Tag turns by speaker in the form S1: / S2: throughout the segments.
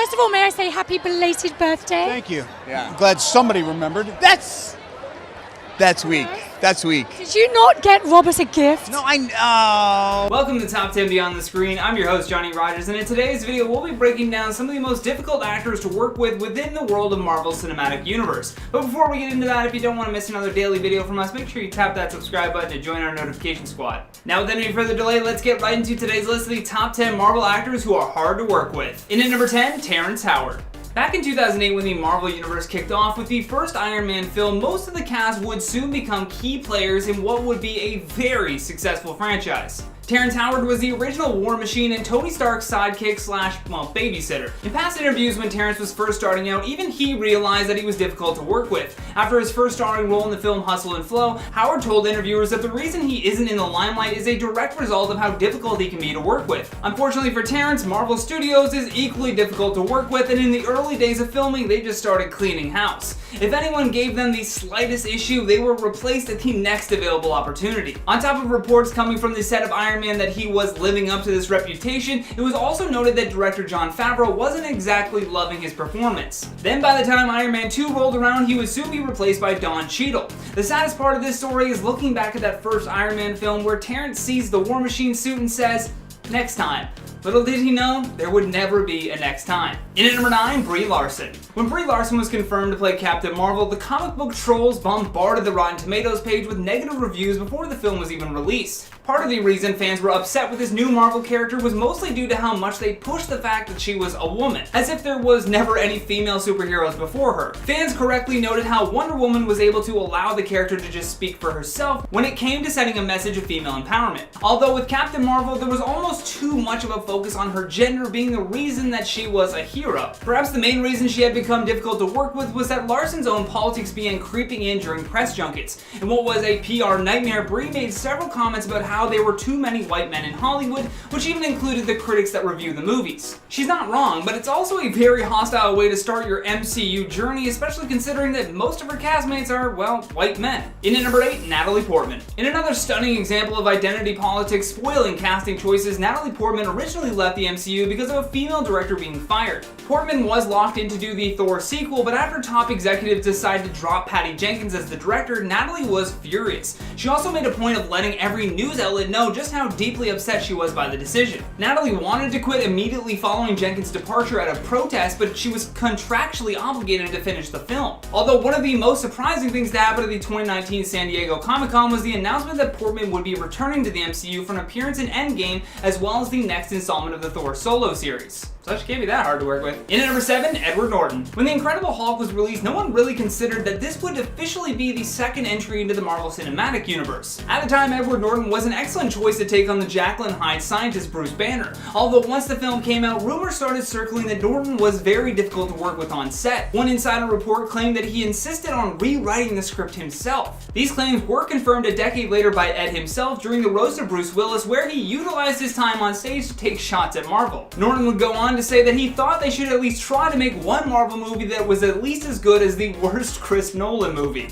S1: First of all, may I say happy belated birthday?
S2: Thank you. Yeah. I'm glad somebody remembered. That's weak. That's weak.
S1: Did you not get Robert a gift?
S2: No, I know.
S3: Welcome to Top 10 Beyond the Screen. I'm your host, Johnny Rogers, and in today's video, we'll be breaking down some of the most difficult actors to work with within the world of Marvel's Cinematic Universe. But before we get into that, if you don't want to miss another daily video from us, make sure you tap that subscribe button to join our notification squad. Now, without any further delay, let's get right into today's list of the top 10 Marvel actors who are hard to work with. In at number 10, Terrence Howard. Back in 2008, when the Marvel Universe kicked off with the first Iron Man film, most of the cast would soon become key players in what would be a very successful franchise. Terrence Howard was the original War Machine and Tony Stark's sidekick slash, babysitter. In past interviews when Terrence was first starting out, even he realized that he was difficult to work with. After his first starring role in the film Hustle and Flow, Howard told interviewers that the reason he isn't in the limelight is a direct result of how difficult he can be to work with. Unfortunately for Terrence, Marvel Studios is equally difficult to work with, and in the early days of filming, they just started cleaning house. If anyone gave them the slightest issue, they were replaced at the next available opportunity. On top of reports coming from the set of Iron Man that he was living up to this reputation, it was also noted that director Jon Favreau wasn't exactly loving his performance. Then by the time Iron Man 2 rolled around, he would soon be replaced by Don Cheadle. The saddest part of this story is looking back at that first Iron Man film where Terrence sees the War Machine suit and says, "Next time." Little did he know, there would never be a next time. In at number 9, Brie Larson. When Brie Larson was confirmed to play Captain Marvel, the comic book trolls bombarded the Rotten Tomatoes page with negative reviews before the film was even released. Part of the reason fans were upset with this new Marvel character was mostly due to how much they pushed the fact that she was a woman, as if there was never any female superheroes before her. Fans correctly noted how Wonder Woman was able to allow the character to just speak for herself when it came to sending a message of female empowerment. Although with Captain Marvel, there was almost too much of a focus on her gender being the reason that she was a hero. Perhaps the main reason she had become difficult to work with was that Larson's own politics began creeping in during press junkets. In what was a PR nightmare, Brie made several comments about how there were too many white men in Hollywood, which even included the critics that review the movies. She's not wrong, but it's also a very hostile way to start your MCU journey, especially considering that most of her castmates are, well, white men. In at number 8, Natalie Portman. In another stunning example of identity politics spoiling casting choices, Natalie Portman originally left the MCU because of a female director being fired. Portman was locked in to do the Thor sequel, but after top executives decided to drop Patty Jenkins as the director, Natalie was furious. She also made a point of letting every news outlet know just how deeply upset she was by the decision. Natalie wanted to quit immediately following Jenkins' departure out of protest, but she was contractually obligated to finish the film. Although one of the most surprising things to happen at the 2019 San Diego Comic-Con was the announcement that Portman would be returning to the MCU for an appearance in Endgame, as well as the next installment of the Thor solo series. So she can't be that hard to work with. In at number 7, Edward Norton. When The Incredible Hulk was released, no one really considered that this would officially be the second entry into the Marvel Cinematic Universe. At the time, Edward Norton was an excellent choice to take on the Jekyll and Hyde scientist Bruce Banner. Although once the film came out, rumors started circling that Norton was very difficult to work with on set. One insider report claimed that he insisted on rewriting the script himself. These claims were confirmed a decade later by Ed himself during the roast of Bruce Willis, where he utilized his time on stage to take shots at Marvel. Norton would go on to say that he thought they should at least try to make one Marvel movie that was at least as good as the worst Chris Nolan movie.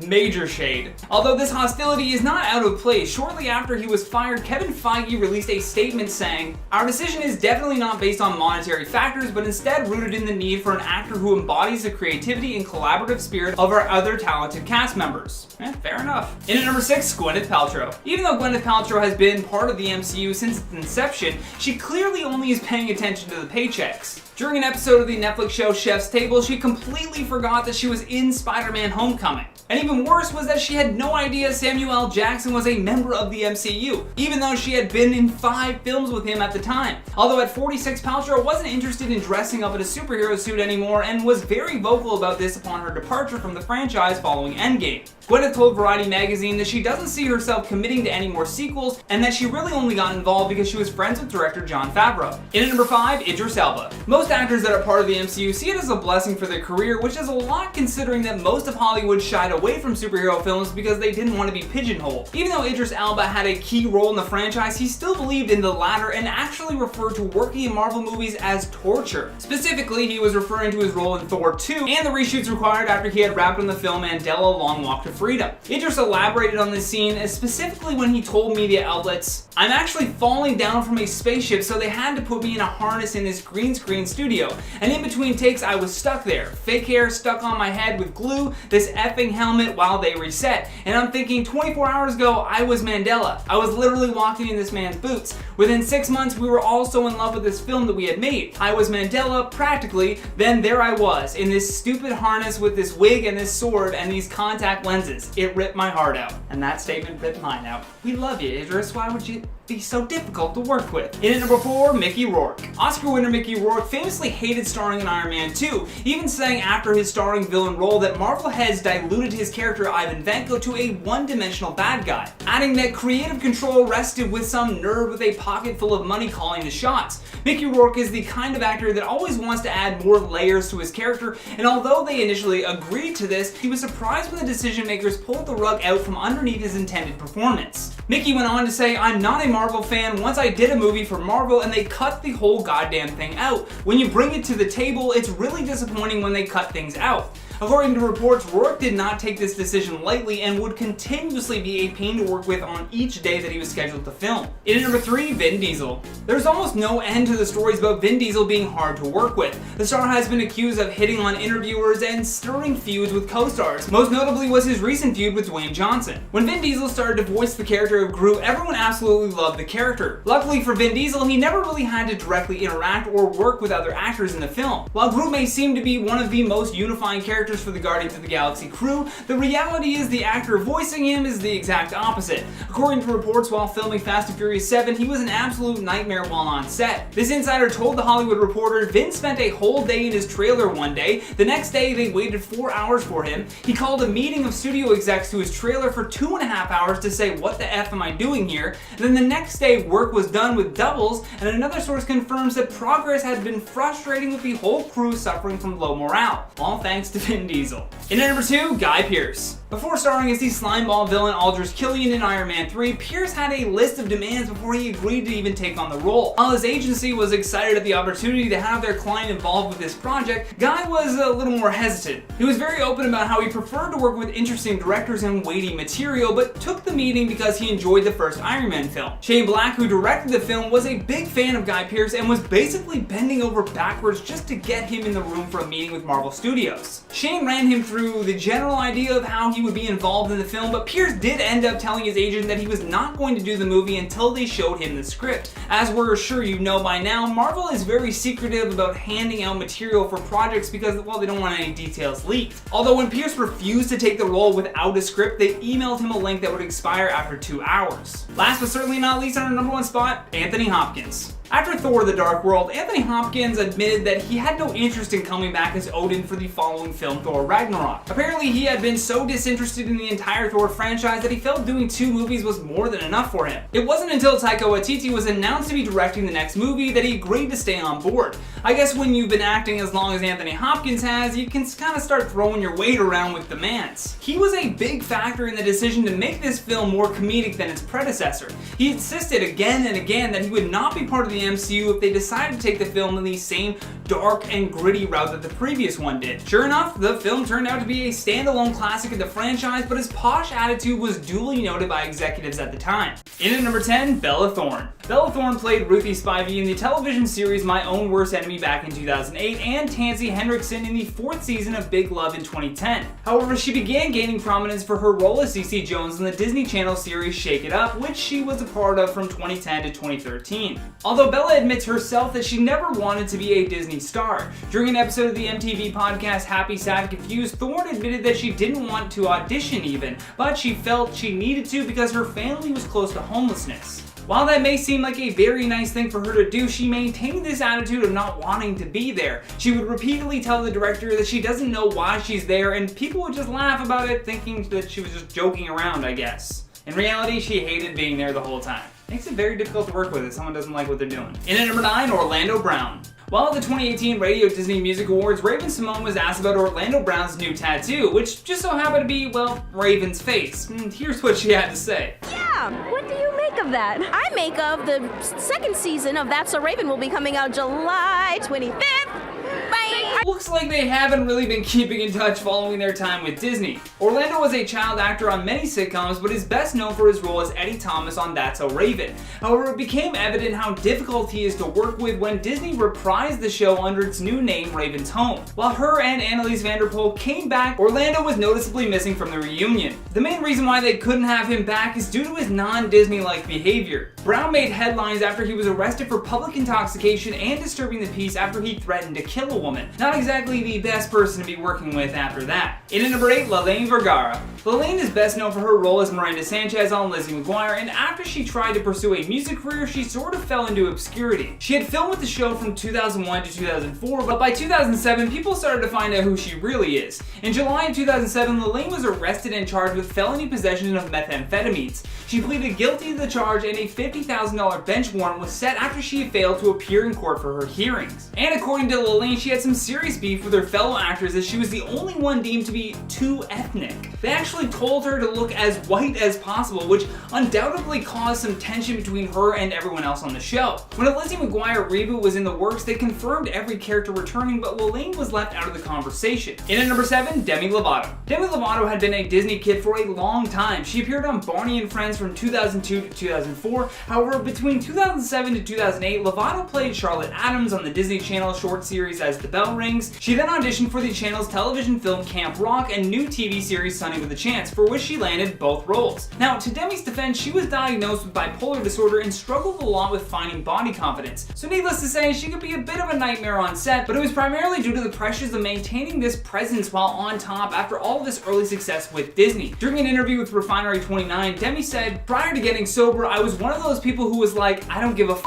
S3: Major shade. Although this hostility is not out of place, shortly after he was fired, Kevin Feige released a statement saying, "Our decision is definitely not based on monetary factors, but instead rooted in the need for an actor who embodies the creativity and collaborative spirit of our other talented cast members." Fair enough. In at number 6, Gwyneth Paltrow. Even though Gwyneth Paltrow has been part of the MCU since its inception, she clearly only is paying attention to the paychecks. During an episode of the Netflix show Chef's Table, she completely forgot that she was in Spider-Man Homecoming. And even worse was that she had no idea Samuel L. Jackson was a member of the MCU, even though she had been in 5 films with him at the time. Although at 46, Paltrow wasn't interested in dressing up in a superhero suit anymore and was very vocal about this upon her departure from the franchise following Endgame. Gwyneth told Variety magazine that she doesn't see herself committing to any more sequels and that she really only got involved because she was friends with director Jon Favreau. In at number 5, Idris Elba. Most actors that are part of the MCU see it as a blessing for their career, which is a lot considering that most of Hollywood shied away away from superhero films because they didn't want to be pigeonholed. Even though Idris Elba had a key role in the franchise, he still believed in the latter and actually referred to working in Marvel movies as torture. Specifically, he was referring to his role in Thor 2 and the reshoots required after he had wrapped on the film Mandela: Long Walk to Freedom. Idris elaborated on this scene, specifically when he told media outlets, "I'm actually falling down from a spaceship, so they had to put me in a harness in this green screen studio, and in between takes I was stuck there. Fake hair stuck on my head with glue, this effing helmet while they reset. And I'm thinking 24 hours ago I was Mandela. I was literally walking in this man's boots. Within 6 months we were all so in love with this film that we had made. I was Mandela, practically, then there I was, in this stupid harness with this wig and this sword and these contact lenses. It ripped my heart out." And that statement ripped mine out. We love you, Idris. Why would you be so difficult to work with? In at number 4, Mickey Rourke. Oscar winner Mickey Rourke famously hated starring in Iron Man 2, even saying after his starring villain role that Marvel heads diluted his character Ivan Vanko to a one-dimensional bad guy, adding that creative control rested with some nerd with a pocket full of money calling the shots. Mickey Rourke is the kind of actor that always wants to add more layers to his character, and although they initially agreed to this, he was surprised when the decision makers pulled the rug out from underneath his intended performance. Mickey went on to say, "I'm not a Marvel fan. Once I did a movie for Marvel and they cut the whole goddamn thing out. When you bring it to the table, it's really disappointing when they cut things out." According to reports, Rourke did not take this decision lightly and would continuously be a pain to work with on each day that he was scheduled to film. In at number 3, Vin Diesel. There's almost no end to the stories about Vin Diesel being hard to work with. The star has been accused of hitting on interviewers and stirring feuds with co-stars. Most notably was his recent feud with Dwayne Johnson. When Vin Diesel started to voice the character of Groot, everyone absolutely loved the character. Luckily for Vin Diesel, he never really had to directly interact or work with other actors in the film. While Groot may seem to be one of the most unifying characters for the Guardians of the Galaxy crew, the reality is the actor voicing him is the exact opposite. According to reports, while filming Fast and Furious 7, he was an absolute nightmare while on set. This insider told The Hollywood Reporter Vin spent a whole day in his trailer one day. The next day, they waited 4 hours for him. He called a meeting of studio execs to his trailer for 2.5 hours to say, "What the F am I doing here?" And then the next day, work was done with doubles, and another source confirms that progress had been frustrating with the whole crew suffering from low morale. All thanks to Vin Diesel. In at number 2, Guy Pearce. Before starring as the slimeball villain Aldrich Killian in Iron Man 3, Pearce had a list of demands before he agreed to even take on the role. While his agency was excited at the opportunity to have their client involved with this project, Guy was a little more hesitant. He was very open about how he preferred to work with interesting directors and weighty material, but took the meeting because he enjoyed the first Iron Man film. Shane Black, who directed the film, was a big fan of Guy Pearce and was basically bending over backwards just to get him in the room for a meeting with Marvel Studios. Shane ran him through the general idea of how he would be involved in the film, but Pearce did end up telling his agent that he was not going to do the movie until they showed him the script. As we're sure you know by now, Marvel is very secretive about handing out material for projects because, well, they don't want any details leaked. Although when Pearce refused to take the role without a script, they emailed him a link that would expire after 2 hours. Last but certainly not least, on our number 1 spot, Anthony Hopkins. After Thor: The Dark World, Anthony Hopkins admitted that he had no interest in coming back as Odin for the following film, Thor: Ragnarok. Apparently, he had been so disinterested in the entire Thor franchise that he felt doing 2 movies was more than enough for him. It wasn't until Taika Waititi was announced to be directing the next movie that he agreed to stay on board. I guess when you've been acting as long as Anthony Hopkins has, you can kind of start throwing your weight around with demands. He was a big factor in the decision to make this film more comedic than its predecessor. He insisted again and again that he would not be part of the MCU if they decided to take the film in the same dark and gritty route that the previous one did. Sure enough, the film turned out to be a standalone classic of the franchise, but his posh attitude was duly noted by executives at the time. In at number 10, Bella Thorne. Bella Thorne played Ruthie Spivey in the television series My Own Worst Enemy back in 2008 and Tansy Hendrickson in the 4th season of Big Love in 2010. However, she began gaining prominence for her role as Cece Jones in the Disney Channel series Shake It Up, which she was a part of from 2010 to 2013. Although Bella admits herself that she never wanted to be a Disney star. During an episode of the MTV podcast Happy, Sad, Confused, Thorne admitted that she didn't want to audition even, but she felt she needed to because her family was close to homelessness. While that may seem like a very nice thing for her to do, she maintained this attitude of not wanting to be there. She would repeatedly tell the director that she doesn't know why she's there, and people would just laugh about it, thinking that she was just joking around, I guess. In reality, she hated being there the whole time. Makes it very difficult to work with if someone doesn't like what they're doing. In at number 9, Orlando Brown. While at the 2018 Radio Disney Music Awards, Raven-Symoné was asked about Orlando Brown's new tattoo, which just so happened to be, well, Raven's face. And here's what she had to say.
S4: Yeah, what do you make of that? I make of the second season of That's So Raven will be coming out July 25th. Bye!
S3: Looks like they haven't really been keeping in touch following their time with Disney. Orlando was a child actor on many sitcoms, but is best known for his role as Eddie Thomas on That's So Raven. However, it became evident how difficult he is to work with when Disney reprised the show under its new name, Raven's Home. While her and Anneliese Vanderpool came back, Orlando was noticeably missing from the reunion. The main reason why they couldn't have him back is due to his non-Disney-like behavior. Brown made headlines after he was arrested for public intoxication and disturbing the peace after he threatened to kill a woman. Not exactly the best person to be working with after that. In at number 8, Lalaine Vergara. Lalaine is best known for her role as Miranda Sanchez on Lizzie McGuire, and after she tried to pursue a music career, she sort of fell into obscurity. She had filmed with the show from 2001 to 2004, but by 2007, people started to find out who she really is. In July of 2007, Lalaine was arrested and charged with felony possession of methamphetamines. She pleaded guilty to the charge, and a $50,000 bench warrant was set after she failed to appear in court for her hearings. And according to Lalaine, she had some serious beef with her fellow actors as she was the only one deemed to be too ethnic. They actually told her to look as white as possible, which undoubtedly caused some tension between her and everyone else on the show. When a Lizzie McGuire reboot was in the works, they confirmed every character returning, but Lalaine was left out of the conversation. In at number 7, Demi Lovato. Demi Lovato had been a Disney kid for a long time. She appeared on Barney and Friends from 2002 to 2004. However, between 2007 to 2008, Lovato played Charlotte Adams on the Disney Channel short series As the Bell Rings. She then auditioned for the channel's television film Camp Rock and new TV series Sunny with a Chance, for which she landed both roles. Now, to Demi's defense, she was diagnosed with bipolar disorder and struggled a lot with finding body confidence. So needless to say, she could be a bit of a nightmare on set, but it was primarily due to the pressures of maintaining this presence while on top after all of this early success with Disney. During an interview with Refinery 29, Demi said, "Prior to getting sober, I was one of those people who was like, I don't give a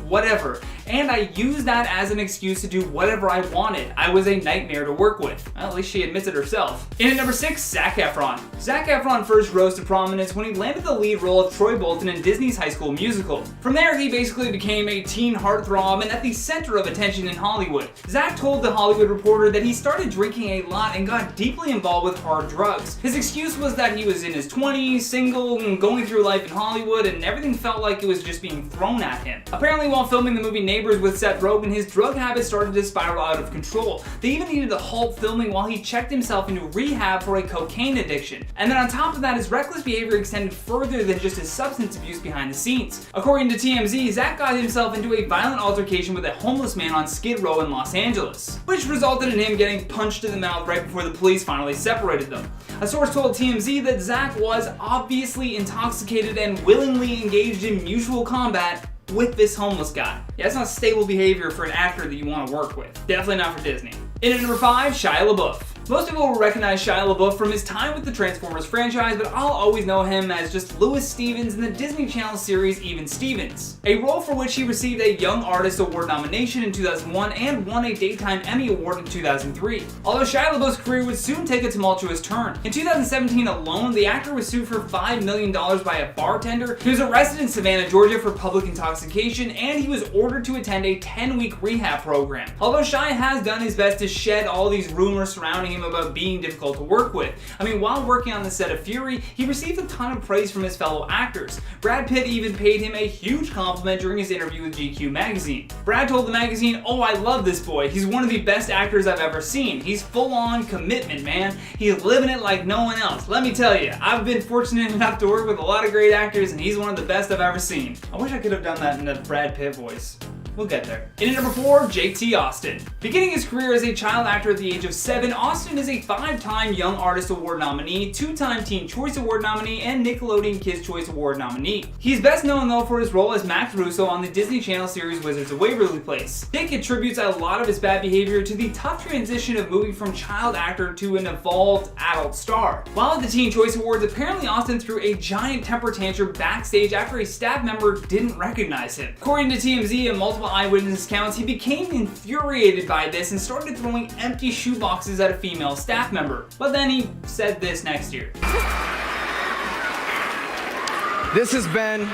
S3: whatever. And I used that as an excuse to do whatever I wanted. I was a nightmare to work with." Well, at least she admits it herself. In at number 6, Zac Efron. Zac Efron first rose to prominence when he landed the lead role of Troy Bolton in Disney's High School Musical. From there, he basically became a teen heartthrob and at the center of attention in Hollywood. Zac told The Hollywood Reporter that he started drinking a lot and got deeply involved with hard drugs. His excuse was that he was in his 20s, single, and going through life in Hollywood, and everything felt like it was just being thrown at him. Apparently, while filming the movie Neighbors with Seth Rogen, his drug habits started to spiral out of control. They even needed to halt filming while he checked himself into rehab for a cocaine addiction. And then on top of that, his reckless behavior extended further than just his substance abuse behind the scenes. According to TMZ, Zac got himself into a violent altercation with a homeless man on Skid Row in Los Angeles, which resulted in him getting punched in the mouth right before the police finally separated them. A source told TMZ that Zac was obviously intoxicated and willingly engaged in mutual combat with this homeless guy. Yeah, that's not stable behavior for an actor that you want to work with. Definitely not for Disney. In at number 5, Shia LaBeouf. Most people will recognize Shia LaBeouf from his time with the Transformers franchise, but I'll always know him as just Louis Stevens in the Disney Channel series Even Stevens, a role for which he received a Young Artist Award nomination in 2001 and won a Daytime Emmy Award in 2003. Although Shia LaBeouf's career would soon take a tumultuous turn. In 2017 alone, the actor was sued for $5 million by a bartender. He was arrested in Savannah, Georgia for public intoxication, and he was ordered to attend a 10-week rehab program. Although Shia has done his best to shed all these rumors surrounding him about being difficult to work with. I mean, while working on the set of Fury, he received a ton of praise from his fellow actors. Brad Pitt even paid him a huge compliment during his interview with GQ magazine. Brad told the magazine, "Oh, I love this boy. He's one of the best actors I've ever seen. He's full-on commitment, man. He's living it like no one else. Let me tell you, I've been fortunate enough to work with a lot of great actors, and he's one of the best I've ever seen." I wish I could have done that in a Brad Pitt voice. We'll get there. In at number 4, Jake T. Austin. Beginning his career as a child actor at the age of 7, Austin is a 5-time Young Artist Award nominee, 2-time Teen Choice Award nominee, and Nickelodeon Kids' Choice Award nominee. He's best known though for his role as Max Russo on the Disney Channel series Wizards of Waverly Place. Jake attributes a lot of his bad behavior to the tough transition of moving from child actor to an evolved adult star. While at the Teen Choice Awards, apparently Austin threw a giant temper tantrum backstage after a staff member didn't recognize him. According to TMZ and multiple eyewitness accounts, he became infuriated by this and started throwing empty shoeboxes at a female staff member. But then he said this next year.
S5: This has been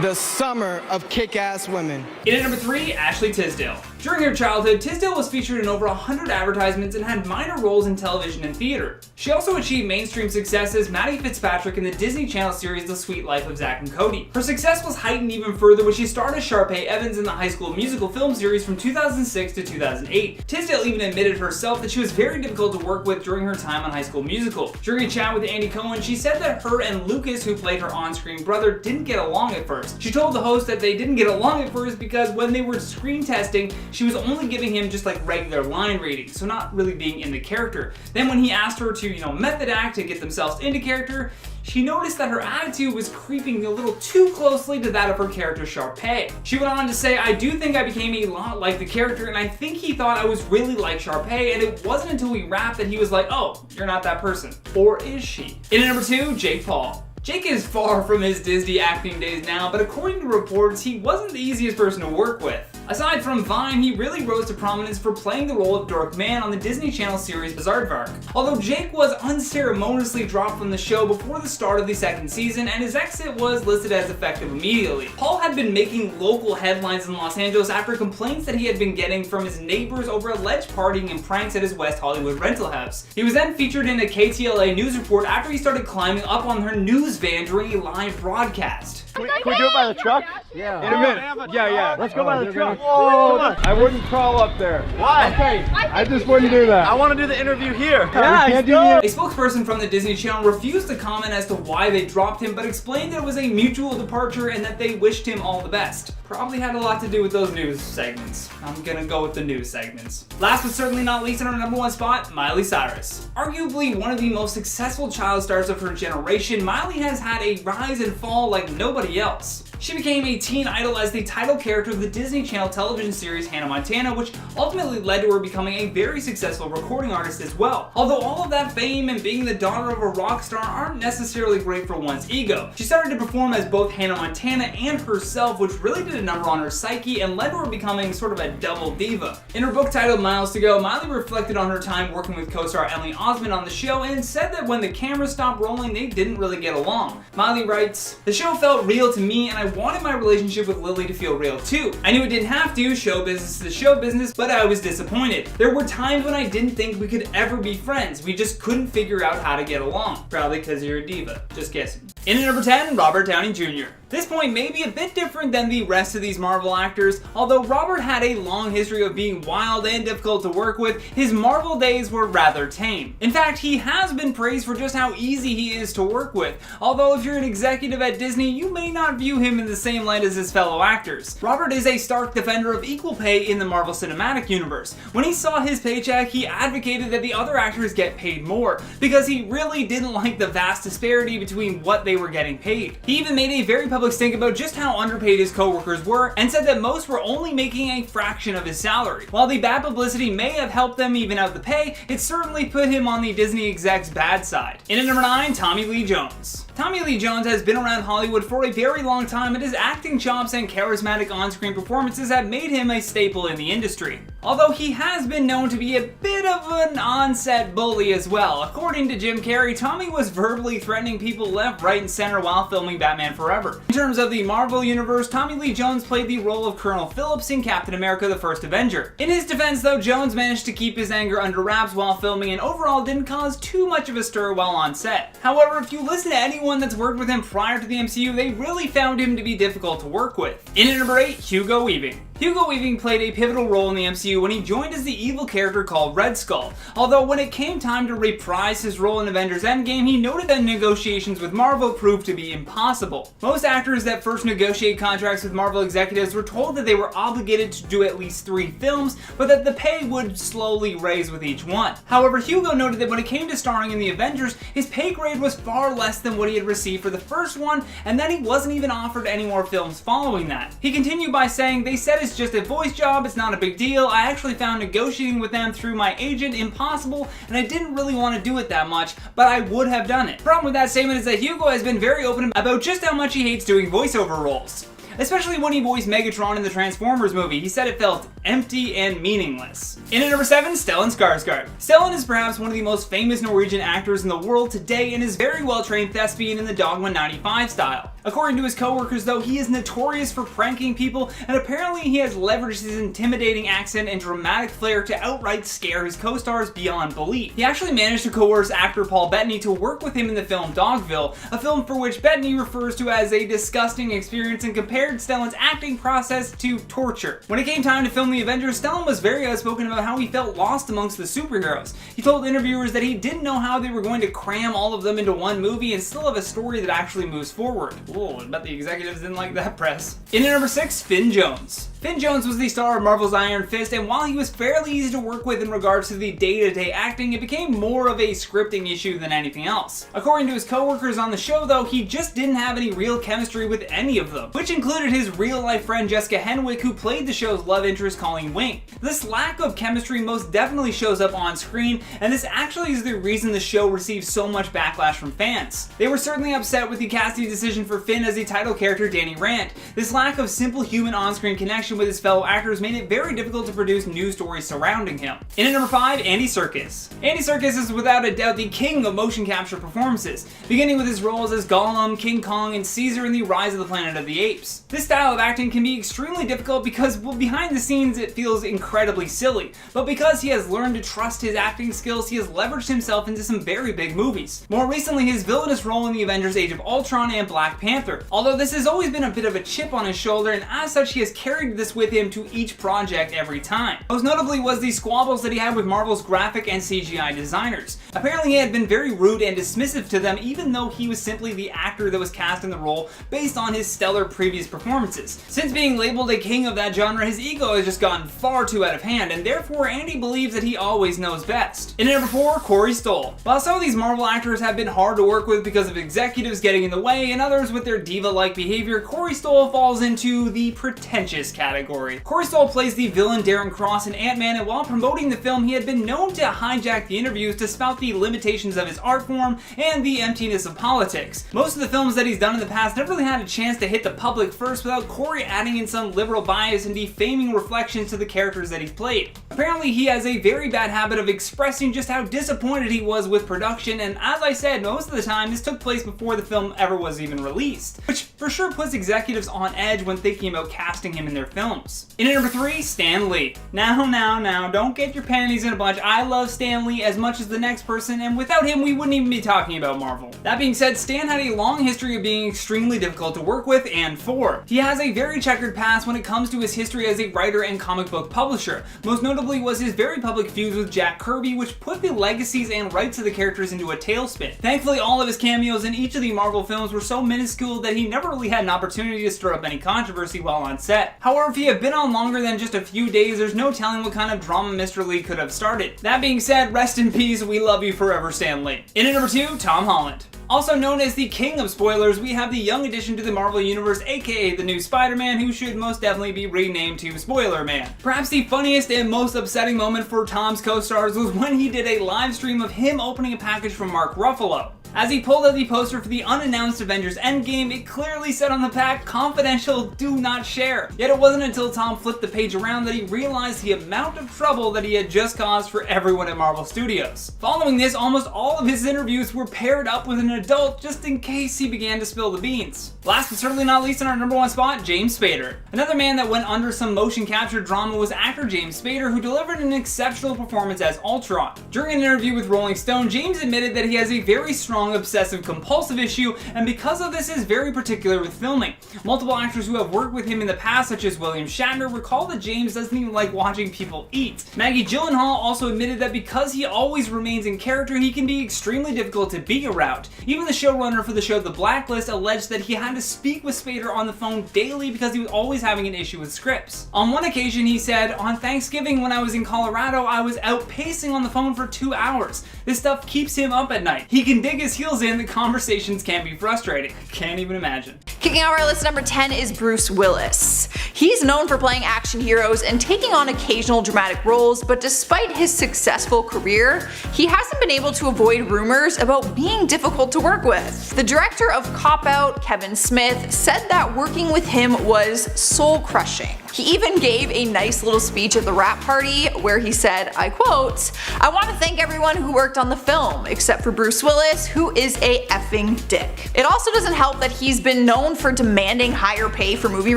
S5: the summer of kick-ass women.
S3: In at number 3, Ashley Tisdale. During her childhood, Tisdale was featured in over 100 advertisements and had minor roles in television and theater. She also achieved mainstream success as Maddie Fitzpatrick in the Disney Channel series The Sweet Life of Zack and Cody. Her success was heightened even further when she starred as Sharpay Evans in the High School Musical film series from 2006 to 2008. Tisdale even admitted herself that she was very difficult to work with during her time on High School Musical. During a chat with Andy Cohen, she said that her and Lucas, who played her on-screen brother, didn't get along at first. She told the host that they didn't get along at first because when they were screen testing, she was only giving him just like regular line readings, so not really being in the character. Then when he asked her to, method act to get themselves into character, she noticed that her attitude was creeping a little too closely to that of her character Sharpay. She went on to say, "I do think I became a lot like the character, and I think he thought I was really like Sharpay, and it wasn't until we rapped that he was like, oh, you're not that person." Or is she? In at number 2, Jake Paul. Jake is far from his Disney acting days now, but according to reports, he wasn't the easiest person to work with. Aside from Vine, he really rose to prominence for playing the role of Dork Man on the Disney Channel series Aardvark. Although Jake was unceremoniously dropped from the show before the start of the second season, and his exit was listed as effective immediately. Paul had been making local headlines in Los Angeles after complaints that he had been getting from his neighbors over alleged partying and pranks at his West Hollywood rental house. He was then featured in a KTLA news report after he started climbing up on her news van during a live broadcast.
S6: Can we do it by the truck?
S7: Yeah.
S6: In a minute. Yeah.
S7: Let's go by the truck.
S6: Whoa, I wouldn't crawl up there.
S7: Why?
S6: Okay, I just wouldn't do that.
S7: I want to do the interview here.
S6: Yeah,
S7: can't
S6: do
S3: A spokesperson from the Disney Channel refused to comment as to why they dropped him, but explained that it was a mutual departure and that they wished him all the best. Probably had a lot to do with those news segments. I'm gonna go with the news segments. Last but certainly not least, on our number 1 spot, Miley Cyrus. Arguably one of the most successful child stars of her generation, Miley has had a rise and fall like nobody else. She became a teen idol as the title character of the Disney Channel television series Hannah Montana, which ultimately led to her becoming a very successful recording artist as well. Although all of that fame and being the daughter of a rock star aren't necessarily great for one's ego. She started to perform as both Hannah Montana and herself, which really did a number on her psyche and led to her becoming sort of a double diva. In her book titled Miles to Go, Miley reflected on her time working with co-star Emily Osment on the show and said that when the cameras stopped rolling, they didn't really get along. Miley writes, "The show felt real to me, and I wanted my relationship with Lily to feel real too. I knew it didn't have to, show business is show business, but I was disappointed. There were times when I didn't think we could ever be friends. We just couldn't figure out how to get along. Probably because you're a diva. Just guessing." In at number 10, Robert Downey Jr. This point may be a bit different than the rest of these Marvel actors. Although Robert had a long history of being wild and difficult to work with, his Marvel days were rather tame. In fact, he has been praised for just how easy he is to work with. Although if you're an executive at Disney, you may not view him in the same light as his fellow actors. Robert is a stark defender of equal pay in the Marvel Cinematic Universe. When he saw his paycheck, he advocated that the other actors get paid more, because he really didn't like the vast disparity between what they were getting paid. He even made a very public stink about just how underpaid his co-workers were, and said that most were only making a fraction of his salary. While the bad publicity may have helped them even out the pay, it certainly put him on the Disney exec's bad side. In at number 9, Tommy Lee Jones. Tommy Lee Jones has been around Hollywood for a very long time, and his acting chops and charismatic on-screen performances have made him a staple in the industry. Although he has been known to be a bit of an on-set bully as well. According to Jim Carrey, Tommy was verbally threatening people left, right, and center while filming Batman Forever. In terms of the Marvel Universe, Tommy Lee Jones played the role of Colonel Phillips in Captain America: The First Avenger. In his defense though, Jones managed to keep his anger under wraps while filming and overall didn't cause too much of a stir while on set. However, if you listen to anyone that's worked with him prior to the MCU, they really found him to be difficult to work with. In at number 8, Hugo Weaving. Hugo Weaving played a pivotal role in the MCU when he joined as the evil character called Red Skull. Although when it came time to reprise his role in Avengers Endgame, he noted that negotiations with Marvel proved to be impossible. Most actors that first negotiated contracts with Marvel executives were told that they were obligated to do at least 3 films, but that the pay would slowly raise with each one. However, Hugo noted that when it came to starring in the Avengers, his pay grade was far less than what he had received for the first one, and that he wasn't even offered any more films following that. He continued by saying, "They said it's just a voice job, it's not a big deal. I actually found negotiating with them through my agent impossible, and I didn't really want to do it that much, but I would have done it." The problem with that statement is that Hugo has been very open about just how much he hates doing voiceover roles. especially when he voiced Megatron in the Transformers movie. He said it felt empty and meaningless. In at number 7, Stellan Skarsgård. Stellan is perhaps one of the most famous Norwegian actors in the world today and is very well-trained thespian in the Dogma 95 style. According to his co-workers though, he is notorious for pranking people, and apparently he has leveraged his intimidating accent and dramatic flair to outright scare his co-stars beyond belief. He actually managed to coerce actor Paul Bettany to work with him in the film Dogville, a film for which Bettany refers to as a disgusting experience and compared Stellan's acting process to torture. When it came time to film the Avengers, Stellan was very outspoken about how he felt lost amongst the superheroes. He told interviewers that he didn't know how they were going to cram all of them into one movie and still have a story that actually moves forward. Whoa, I bet the executives didn't like that press. In at number 6, Finn Jones. Finn Jones was the star of Marvel's Iron Fist, and while he was fairly easy to work with in regards to the day-to-day acting, it became more of a scripting issue than anything else. According to his co-workers on the show though, he just didn't have any real chemistry with any of them, which included his real-life friend Jessica Henwick, who played the show's love interest Colleen Wing. This lack of chemistry most definitely shows up on screen, and this actually is the reason the show received so much backlash from fans. They were certainly upset with the casting decision for Finn as the title character Danny Rand. This lack of simple human on-screen connection with his fellow actors made it very difficult to produce new stories surrounding him. In at number 5, Andy Serkis. Andy Serkis is without a doubt the king of motion capture performances, beginning with his roles as Gollum, King Kong, and Caesar in the Rise of the Planet of the Apes. This style of acting can be extremely difficult because, well, behind the scenes it feels incredibly silly, but because he has learned to trust his acting skills, he has leveraged himself into some very big movies. More recently, his villainous role in the Avengers Age of Ultron and Black Panther, although this has always been a bit of a chip on his shoulder, and as such he has carried this with him to each project every time. Most notably was the squabbles that he had with Marvel's graphic and CGI designers. Apparently he had been very rude and dismissive to them, even though he was simply the actor that was cast in the role based on his stellar previous performances. Since being labeled a king of that genre, his ego has just gotten far too out of hand, and therefore Andy believes that he always knows best. In at number 4, Corey Stoll. While some of these Marvel actors have been hard to work with because of executives getting in the way and others with their diva-like behavior, Corey Stoll falls into the pretentious category. Corey Stoll plays the villain Darren Cross in Ant-Man, and while promoting the film, he had been known to hijack the interviews to spout the limitations of his art form and the emptiness of politics. Most of the films that he's done in the past never really had a chance to hit the public first without Corey adding in some liberal bias and defaming reflections to the characters that he's played. Apparently, he has a very bad habit of expressing just how disappointed he was with production, and as I said, most of the time this took place before the film ever was even released, which for sure puts executives on edge when thinking about casting him in their films. In at number 3, Stan Lee. Now, don't get your panties in a bunch. I love Stan Lee as much as the next person, and without him we wouldn't even be talking about Marvel. That being said, Stan had a long history of being extremely difficult to work with and for. He has a very checkered past when it comes to his history as a writer and comic book publisher. Most notably was his very public feuds with Jack Kirby, which put the legacies and rights of the characters into a tailspin. Thankfully, all of his cameos in each of the Marvel films were so minuscule that he never really had an opportunity to stir up any controversy while on set. However, if he had been on longer than just a few days, there's no telling what kind of drama Mr. Lee could have started. That being said, rest in peace, we love you forever, Stan Lee. In at number 2, Tom Holland. Also known as the king of spoilers, we have the young addition to the Marvel Universe, aka the new Spider-Man, who should most definitely be renamed to Spoiler Man. Perhaps the funniest and most upsetting moment for Tom's co-stars was when he did a live stream of him opening a package from Mark Ruffalo. As he pulled out the poster for the unannounced Avengers Endgame, it clearly said on the pack, "Confidential, do not share." Yet it wasn't until Tom flipped the page around that he realized the amount of trouble that he had just caused for everyone at Marvel Studios. Following this, almost all of his interviews were paired up with an adult just in case he began to spill the beans. Last but certainly not least, in our number 1 spot, James Spader. Another man that went under some motion capture drama was actor James Spader, who delivered an exceptional performance as Ultron. During an interview with Rolling Stone, James admitted that he has a very strong obsessive compulsive issue, and because of this is very particular with filming. Multiple actors who have worked with him in the past, such as William Shatner, recall that James doesn't even like watching people eat. Maggie Gyllenhaal also admitted that because he always remains in character, he can be extremely difficult to be around. Even the showrunner for the show The Blacklist alleged that he had to speak with Spader on the phone daily because he was always having an issue with scripts. On one occasion he said, "On Thanksgiving when I was in Colorado, I was out pacing on the phone for 2 hours. This stuff keeps him up at night. He can dig his his heels in, the conversations can be frustrating. Can't even imagine.
S8: Kicking off our list, number 10 is Bruce Willis. He's known for playing action heroes and taking on occasional dramatic roles, but despite his successful career, he hasn't been able to avoid rumors about being difficult to work with. The director of Cop Out, Kevin Smith, said that working with him was soul-crushing. He even gave a nice little speech at the wrap party where he said, I quote, "I want to thank everyone who worked on the film, except for Bruce Willis, who is a effing dick." It also doesn't help that he's been known for demanding higher pay for movie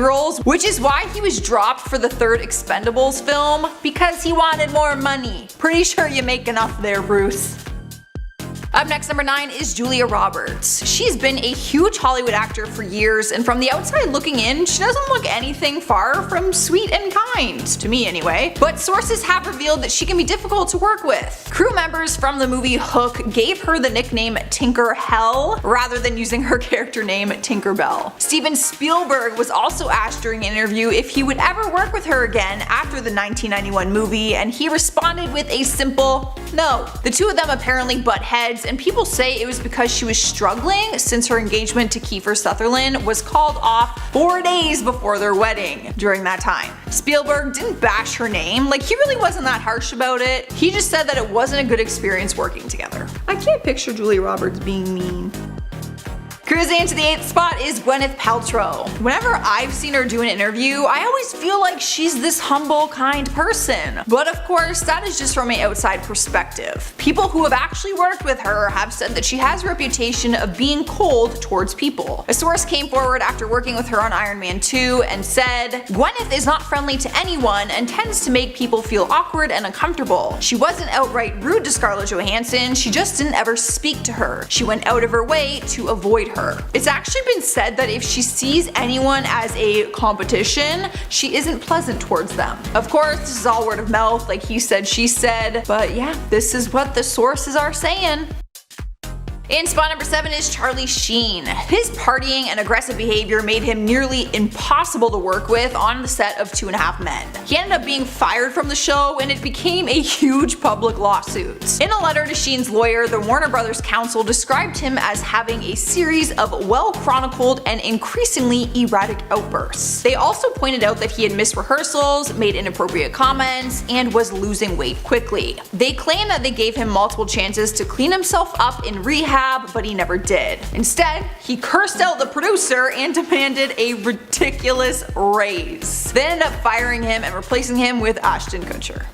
S8: roles, which is why he was dropped for the third Expendables film, because he wanted more money. Pretty sure you make enough there, Bruce. Up next, number 9 is Julia Roberts. She's been a huge Hollywood actor for years, and from the outside looking in, she doesn't look anything far from sweet and kind, to me anyway. But sources have revealed that she can be difficult to work with. Crew members from the movie Hook gave her the nickname Tinker Hell, rather than using her character name Tinkerbell. Steven Spielberg was also asked during an interview if he would ever work with her again after the 1991 movie, and he responded with a simple no. The two of them apparently butt heads, and people say it was because she was struggling since her engagement to Kiefer Sutherland was called off 4 days before their wedding during that time. Spielberg didn't bash her name, like he really wasn't that harsh about it. He just said that it wasn't a good experience working together. I can't picture Julia Roberts being mean. Cruising into the 8th spot is Gwyneth Paltrow. Whenever I've seen her do an interview, I always feel like she's this humble, kind person. But of course, that is just from an outside perspective. People who have actually worked with her have said that she has a reputation of being cold towards people. A source came forward after working with her on Iron Man 2 and said, "Gwyneth is not friendly to anyone and tends to make people feel awkward and uncomfortable. She wasn't outright rude to Scarlett Johansson, she just didn't ever speak to her. She went out of her way to avoid her." It's actually been said that if she sees anyone as a competition, she isn't pleasant towards them. Of course, this is all word of mouth, like he said, she said, but yeah, this is what the sources are saying. In spot number 7 is Charlie Sheen. His partying and aggressive behavior made him nearly impossible to work with on the set of 2.5 Men. He ended up being fired from the show, and it became a huge public lawsuit. In a letter to Sheen's lawyer, the Warner Brothers counsel described him as having a series of well-chronicled and increasingly erratic outbursts. They also pointed out that he had missed rehearsals, made inappropriate comments, and was losing weight quickly. They claim that they gave him multiple chances to clean himself up in rehab, but he never did. Instead, he cursed out the producer and demanded a ridiculous raise. They ended up firing him and replacing him with Ashton Kutcher.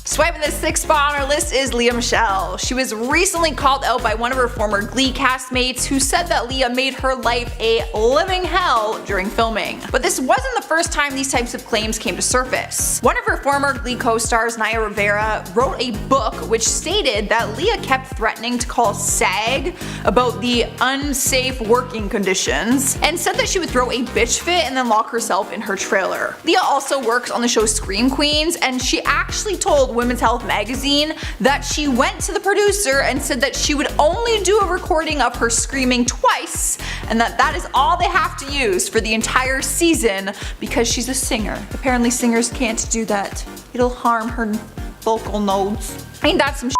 S8: Swiping the 6th spot on our list is Lea Michele. She was recently called out by one of her former Glee castmates who said that Lea made her life a living hell during filming. But this wasn't the first time these types of claims came to surface. One of her former Glee co-stars, Naya Rivera, wrote a book which stated that Lea kept threatening to call SAG about the unsafe working conditions, and said that she would throw a bitch fit and then lock herself in her trailer. Lea also works on the show Scream Queens, and she actually told Women's Health magazine that she went to the producer and said that she would only do a recording of her screaming twice, and that is all they have to use for the entire season because she's a singer. Apparently singers can't do that. It'll harm her vocal nodes. Ain't that some shit?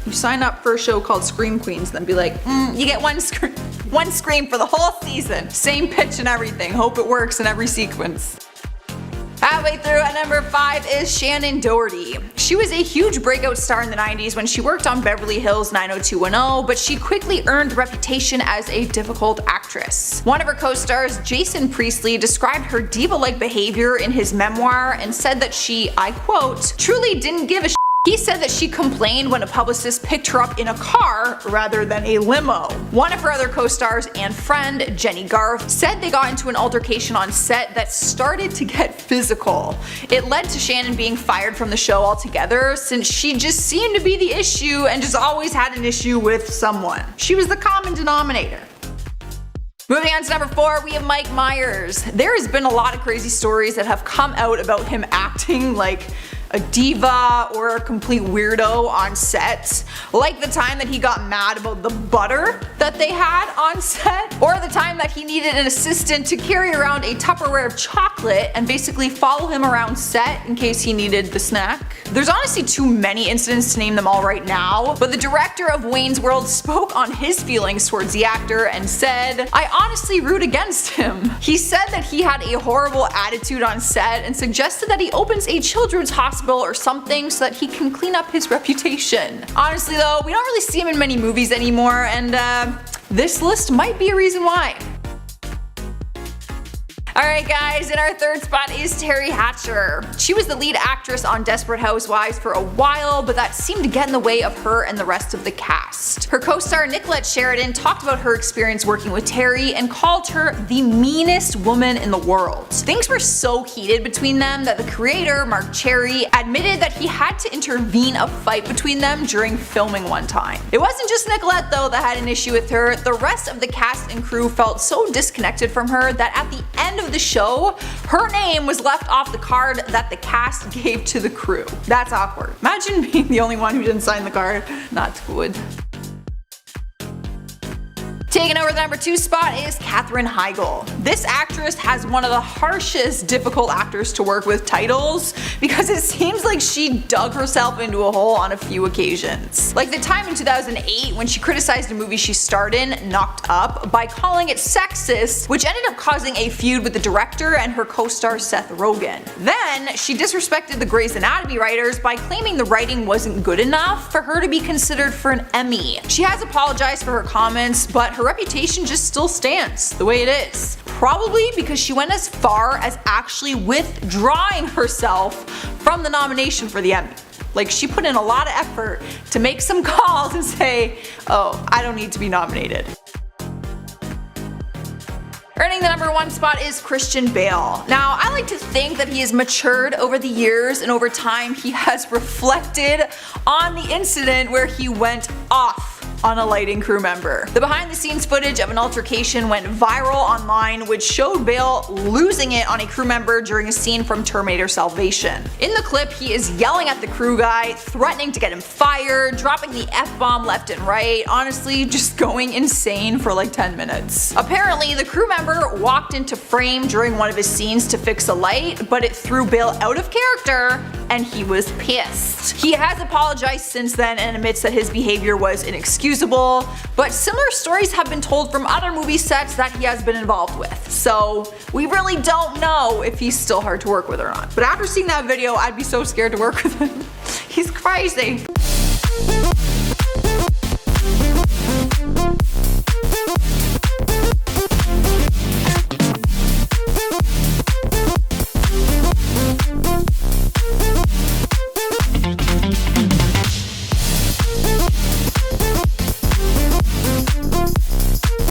S8: You sign up for a show called Scream Queens, then be like, you get one scream for the whole season. Same pitch and everything. Hope it works in every sequence. Halfway through, at number 5 is Shannon Doherty. She was a huge breakout star in the 90s when she worked on Beverly Hills 90210, but she quickly earned a reputation as a difficult actress. One of her co-stars, Jason Priestley, described her diva-like behavior in his memoir and said that she, I quote, truly didn't give a shit. He said that she complained when a publicist picked her up in a car rather than a limo. One of her other co-stars and friend, Jenny Garth, said they got into an altercation on set that started to get physical. It led to Shannon being fired from the show altogether since she just seemed to be the issue and just always had an issue with someone. She was the common denominator. Moving on to number 4, we have Mike Myers. There has been a lot of crazy stories that have come out about him acting like a diva or a complete weirdo on set. Like the time that he got mad about the butter that they had on set, or the time that he needed an assistant to carry around a Tupperware of chocolate and basically follow him around set in case he needed the snack. There's honestly too many incidents to name them all right now, but the director of Wayne's World spoke on his feelings towards the actor and said, "I honestly root against him." He said that he had a horrible attitude on set and suggested that he opens a children's hospital or something so that he can clean up his reputation. Honestly though, we don't really see him in many movies anymore, and this list might be a reason why. Alright guys, in our third spot is Terry Hatcher. She was the lead actress on Desperate Housewives for a while, but that seemed to get in the way of her and the rest of the cast. Her co-star Nicolette Sheridan talked about her experience working with Terry and called her the meanest woman in the world. Things were so heated between them that the creator, Mark Cherry, admitted that he had to intervene a fight between them during filming one time. It wasn't just Nicolette though that had an issue with her. The rest of the cast and crew felt so disconnected from her that at the end of the show, her name was left off the card that the cast gave to the crew. That's awkward. Imagine being the only one who didn't sign the card. Not good. Taking over the number 2 spot is Katherine Heigl. This actress has one of the harshest difficult actors to work with titles because it seems like she dug herself into a hole on a few occasions. Like the time in 2008 when she criticized a movie she starred in, Knocked Up, by calling it sexist, which ended up causing a feud with the director and her co-star Seth Rogen. Then she disrespected the Grey's Anatomy writers by claiming the writing wasn't good enough for her to be considered for an Emmy. She has apologized for her comments, but her reputation just still stands the way it is. Probably because she went as far as actually withdrawing herself from the nomination for the Emmy. Like, she put in a lot of effort to make some calls and say, oh, I don't need to be nominated. Earning the number 1 spot is Christian Bale. Now, I like to think that he has matured over the years, and over time he has reflected on the incident where he went off on a lighting crew member. The behind the scenes footage of an altercation went viral online, which showed Bale losing it on a crew member during a scene from Terminator Salvation. In the clip, he is yelling at the crew guy, threatening to get him fired, dropping the F-bomb left and right, honestly just going insane for like 10 minutes. Apparently, the crew member walked into frame during one of his scenes to fix a light, but it threw Bale out of character and he was pissed. He has apologized since then and admits that his behavior was inexcusable, but similar stories have been told from other movie sets that he has been involved with, so we really don't know if he's still hard to work with or not. But after seeing that video, I'd be so scared to work with him. He's crazy.